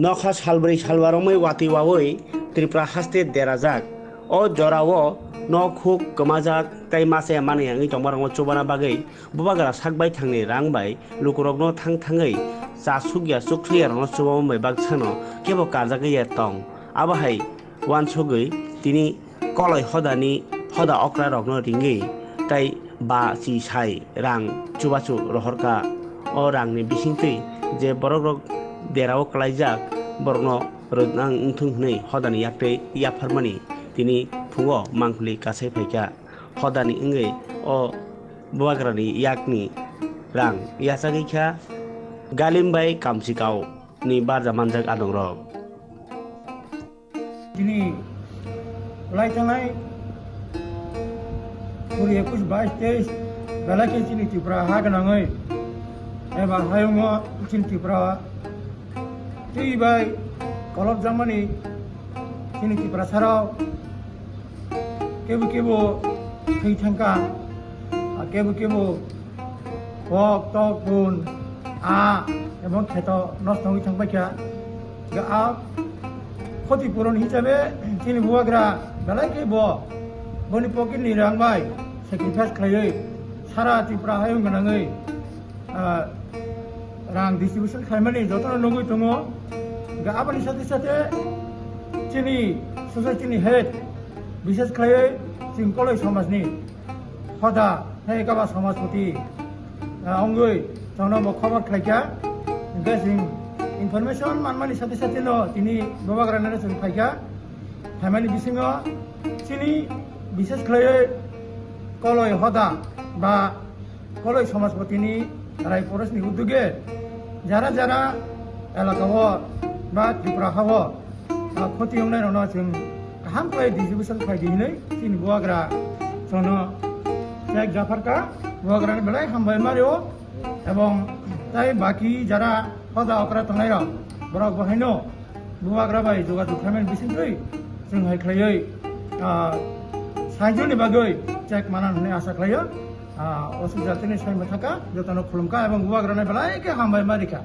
নখা সালব্रै সালবারमै वाति वावै Tripura हास्ते देराजाक o jorao no khuk kamajak tai mase mane angi tongmarang chobana bagai bubagara sakbai thangni rangbai lukurokno thangai chasugya chukliya rang chobamai bagsano kebo kajagaya tong abahai wansogoi tini koloi hoda okra rokno ringi tai ba chi sai rang chubachu rohorka o rangni bisingtui je borok derao klaijak borno rodnang ungthung hnei hodani yakte yafarmani tini phungo mangkuli kasai phaika hodani ingei o buagrani yakni rang yasagi kha galimbai kamchikau ni barja manjak adongrok তিনি লাইথানাই 21-22-23 বেলাকে চিনি ত্রিপুরা হাগনাঙै এবার হায়ুঙো চিনি ত্রিপুরা তুইবাই কলব জামানি চিনি ত্রিপুরা ছাড়াও কেবো কেবো থৈ থাঙ্কা কেবো কেবো হক টক গুণ এবং ক্ষেত নষ্ট হয়ে থাকবাইকা ক্ষতিপূরণ হিসাবে চিনি বুয়াগ্রা বেলাকে বনি পকেটনি রাंबाय सेक्रिफाइस खालायै सारा त्रिपुरा हायुं गोनाङै रां डिस्ट्रिबिउशन खालामनानै जतन नगै दङ आबादनि साथे साथे जोंनि ससाइटिनि हेड बिसेस खालायै जों कलेज समाजनि हदा हेगाबा समाजपति अंगै जोंनो खबर खालायगा जों इनफरमेशन मानमानि साथे साथे न दिनै बाबाग्रानो जों खायगा खामानि बिथिङाव जोंनि बिसेस खालायै कलय हदा बा कलय समाजपतिनि राय फरेस्टनि उद्योगे যারা যারা এলাকাও বা ত্রিপুরা হাও ক্ষতি হংনাय रनो जों गाहाम खालाय डिस्ट्रिबिउशन खालायदिनै जोंनि बुवाग्रा जोंनो চেক জাফারকা বুয়াগ্রানি বেলায় হামबाय मारियो এবং তাই বাকি যারা হদা অকরা তংनाय रक বরক বহাयनो बुवाग्रा बाय যোগাযোগ खालामनाय बिसिंथै जों हाय खालायै साहाय्यनि बागै চেক माना होननाय आसा खालायो असुबिदा जाहाथे सायमा थाका जतन खुलुमका এবং बुवाग्रानि बेलायके हामबाय मारिका